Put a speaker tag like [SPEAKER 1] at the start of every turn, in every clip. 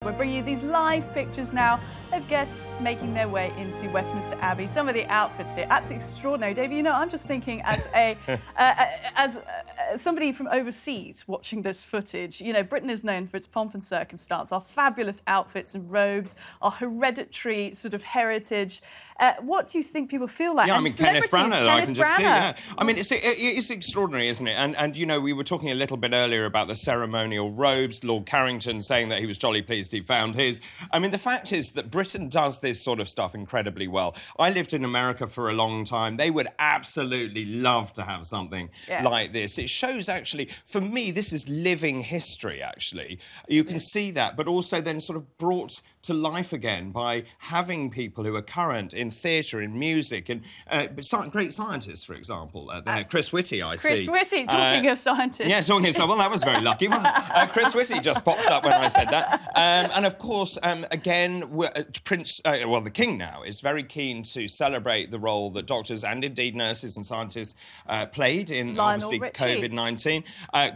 [SPEAKER 1] We're bringing you these live pictures now of guests making their way into Westminster Abbey. Some of the outfits here, absolutely extraordinary. David, you know, I'm just thinking as somebody from overseas watching this footage, you know, Britain is known for its pomp and circumstance, our fabulous outfits and robes, our hereditary sort of heritage. What do you think people feel like?
[SPEAKER 2] Yeah,
[SPEAKER 1] and
[SPEAKER 2] I mean, Kenneth Branagh, I can just see, yeah. I mean,
[SPEAKER 1] it
[SPEAKER 2] is extraordinary, isn't it? And, you know, we were talking a little bit earlier about the ceremonial robes, Lord Carrington saying that he was jolly pleased he found his. I mean, the fact is that Britain does this sort of stuff incredibly well. I lived in America for a long time. They would absolutely love to have something like this. It shows, actually, for me, this is living history, actually. You can see that, but also then sort of brought to life again by having people who are current in theatre, in music, and great scientists, for example. Chris Whitty, I see.
[SPEAKER 1] Chris Whitty, talking of scientists.
[SPEAKER 2] Yeah, talking of... Well, that was very lucky, wasn't it? Chris Whitty just popped up when I said that. And, of course, again, the King now is very keen to celebrate the role that doctors and, indeed, nurses and scientists played in, obviously, COVID-19.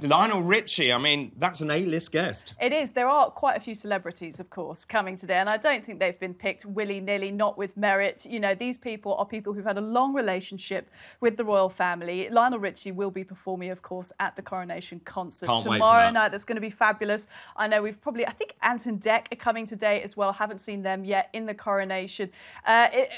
[SPEAKER 2] Lionel Richie, I mean, that's an A-list guest.
[SPEAKER 1] It is. There are quite a few celebrities, of course, coming today, and I don't think they've been picked willy-nilly, not with merit. You know, these people are people who've had a long relationship with the royal family. Lionel Richie will be performing, of course, at the coronation concert tomorrow night. That's going to be fabulous. I know I think Anton Deck are coming today as well. Haven't seen them yet in the coronation.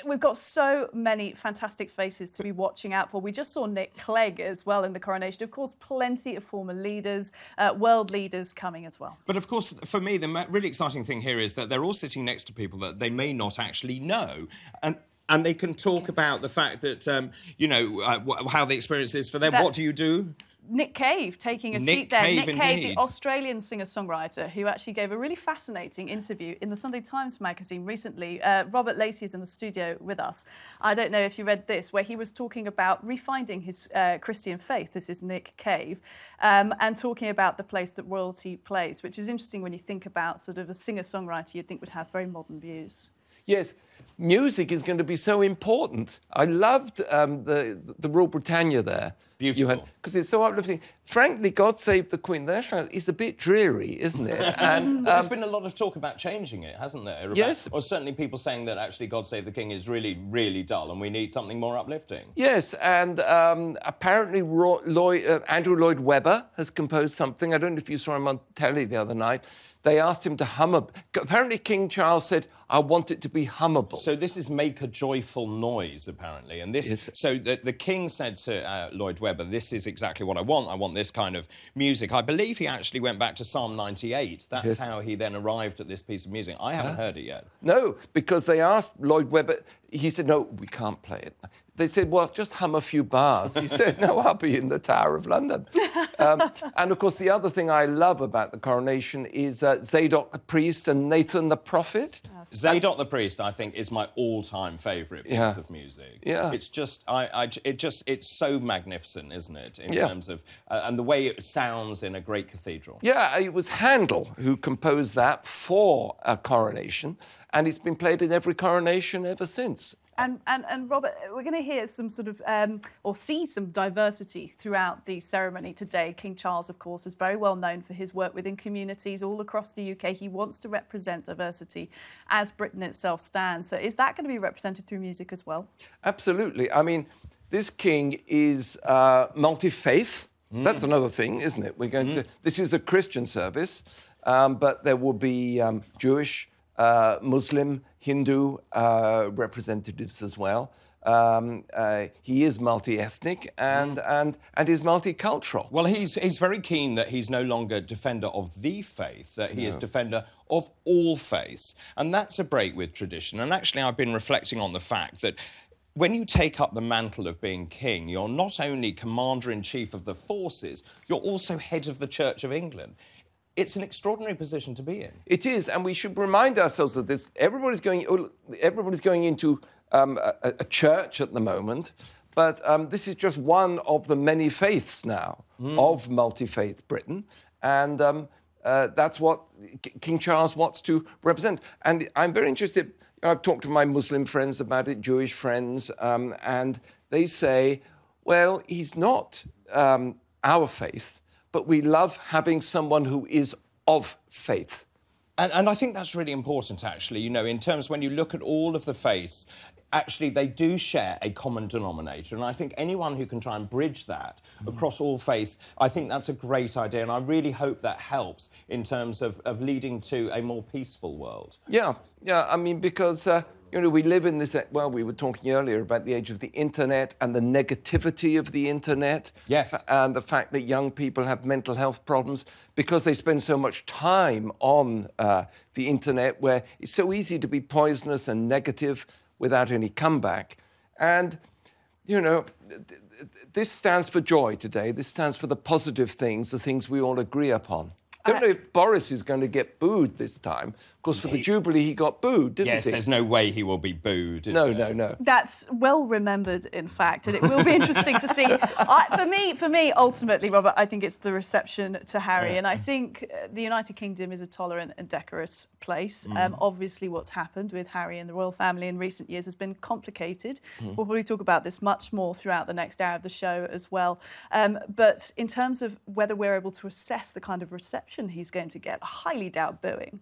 [SPEAKER 1] We've got so many fantastic faces to be watching out for. We just saw Nick Clegg as well in the coronation. Of course, plenty of former leaders, world leaders coming as well.
[SPEAKER 2] But, of course, for me, the really exciting thing here is that they're all sitting next to people that they may not actually know. And they can talk about the fact that, you know, how the experience is for them. What do you do?
[SPEAKER 1] Nick Cave taking a seat there. Nick Cave, the Australian singer-songwriter who actually gave a really fascinating interview in the Sunday Times magazine recently. Robert Lacy is in the studio with us. I don't know if you read this, where he was talking about refinding his Christian faith. This is Nick Cave, and talking about the place that royalty plays, which is interesting when you think about sort of a singer-songwriter you'd think would have very modern views.
[SPEAKER 3] Yes, music is going to be so important. I loved the Royal Britannia there.
[SPEAKER 2] Beautiful.
[SPEAKER 3] Because it's so uplifting. Frankly, God Save the Queen, the national anthem is a bit dreary, isn't it? And
[SPEAKER 2] there's been a lot of talk about changing it, hasn't there?
[SPEAKER 3] Yes.
[SPEAKER 2] Or certainly people saying that actually God Save the King is really, really dull and we need something more uplifting.
[SPEAKER 3] Yes, and apparently Andrew Lloyd Webber has composed something. I don't know if you saw him on telly the other night. They asked him to hum. Apparently King Charles said, I want it to be hummable.
[SPEAKER 2] So this is make a joyful noise, apparently. And this, so the King said to Lloyd Webber, this is exactly what I want. I want this kind of music. I believe he actually went back to Psalm 98. That's how he then arrived at this piece of music. I haven't heard it yet.
[SPEAKER 3] No, because they asked Lloyd Webber, he said, no, we can't play it. They said, well, just hum a few bars. He said, no, I'll be in the Tower of London. And, of course, the other thing I love about the coronation is Zadok the priest and Nathan the prophet.
[SPEAKER 2] Zadok the priest, I think, is my all-time favourite piece of music.
[SPEAKER 3] Yeah.
[SPEAKER 2] It's just, it's so magnificent, isn't it, in terms of, and the way it sounds in a great cathedral.
[SPEAKER 3] Yeah, it was Handel who composed that for a coronation, and it's been played in every coronation ever since.
[SPEAKER 1] And Robert, we're going to hear some sort of, or see some diversity throughout the ceremony today. King Charles, of course, is very well known for his work within communities all across the UK. He wants to represent diversity as Britain itself stands. So is that going to be represented through music as well?
[SPEAKER 3] Absolutely. I mean, this king is multi-faith. That's another thing, isn't it? We're going to... This is a Christian service, but there will be Jewish, Muslim, Hindu representatives as well. He is multi-ethnic and is multicultural.
[SPEAKER 2] Well, he's very keen that he's no longer defender of the faith, that he is defender of all faiths. And that's a break with tradition. And actually, I've been reflecting on the fact that when you take up the mantle of being king, you're not only commander-in-chief of the forces, you're also head of the Church of England. It's an extraordinary position to be in.
[SPEAKER 3] It is, and we should remind ourselves of this. Everybody's going into a church at the moment, but this is just one of the many faiths now of multi-faith Britain, and that's what King Charles wants to represent. And I'm very interested. I've talked to my Muslim friends about it, Jewish friends, and they say, well, he's not our faith, but we love having someone who is of faith.
[SPEAKER 2] And I think that's really important, actually, you know, in terms when you look at all of the faiths, actually they do share a common denominator. And I think anyone who can try and bridge that across all faiths, I think that's a great idea. And I really hope that helps in terms of leading to a more peaceful world.
[SPEAKER 3] Yeah, I mean, because, you know, we live in this, well, we were talking earlier about the age of the internet and the negativity of the internet.
[SPEAKER 2] Yes.
[SPEAKER 3] And the fact that young people have mental health problems because they spend so much time on the internet, where it's so easy to be poisonous and negative without any comeback. And, you know, this stands for joy today. This stands for the positive things, the things we all agree upon. I don't know if Boris is going to get booed this time. Of course, for the Jubilee, he got booed, didn't he?
[SPEAKER 2] Yes, there's no way he will be booed, is there?
[SPEAKER 3] No.
[SPEAKER 1] That's well remembered, in fact, and it will be interesting to see. For me, ultimately, Robert, I think it's the reception to Harry, and I think the United Kingdom is a tolerant and decorous place. Obviously, what's happened with Harry and the royal family in recent years has been complicated. We'll probably talk about this much more throughout the next hour of the show as well. But in terms of whether we're able to assess the kind of reception he's going to get, I highly doubt booing.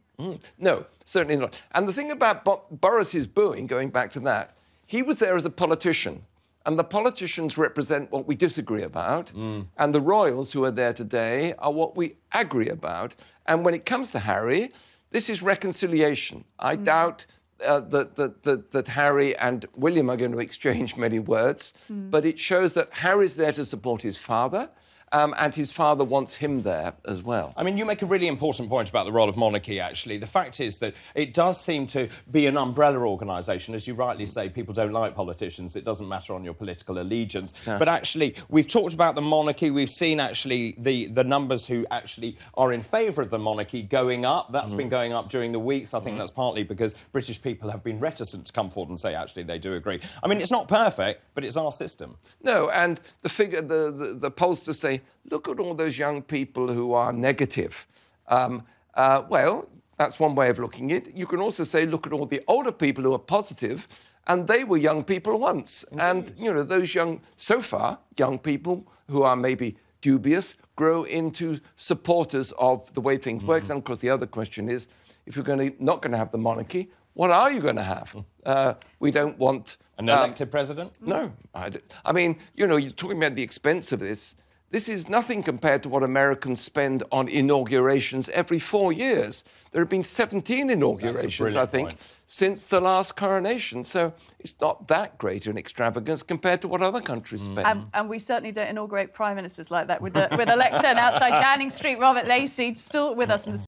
[SPEAKER 3] No, certainly not. And the thing about Boris's booing, going back to that, he was there as a politician. And the politicians represent what we disagree about. And the royals who are there today are what we agree about. And when it comes to Harry, this is reconciliation. I doubt that Harry and William are going to exchange many words. But it shows that Harry's there to support his father. And his father wants him there as well.
[SPEAKER 2] I mean, you make a really important point about the role of monarchy, actually. The fact is that it does seem to be an umbrella organisation. As you rightly say, people don't like politicians. It doesn't matter on your political allegiance. No. But actually, we've talked about the monarchy. We've seen, actually, the numbers who actually are in favour of the monarchy going up. That's been going up during the weeks. I think that's partly because British people have been reticent to come forward and say, actually, they do agree. I mean, it's not perfect, but it's our system.
[SPEAKER 3] No, and the pollsters say, look at all those young people who are negative. Well, that's one way of looking at it. You can also say, look at all the older people who are positive, and they were young people once. Indeed. And, you know, those young people who are maybe dubious grow into supporters of the way things work. And, of course, the other question is, if you're not going to have the monarchy, what are you going to have? We don't want...
[SPEAKER 2] An elected president?
[SPEAKER 3] No. I mean, you know, you're talking about the expense of this. This is nothing compared to what Americans spend on inaugurations every 4 years. There have been 17 inaugurations, I think, since the last coronation. So it's not that great an extravagance compared to what other countries spend.
[SPEAKER 1] And we certainly don't inaugurate prime ministers like that with a lectern outside Downing Street. Robert Lacy, still with us in the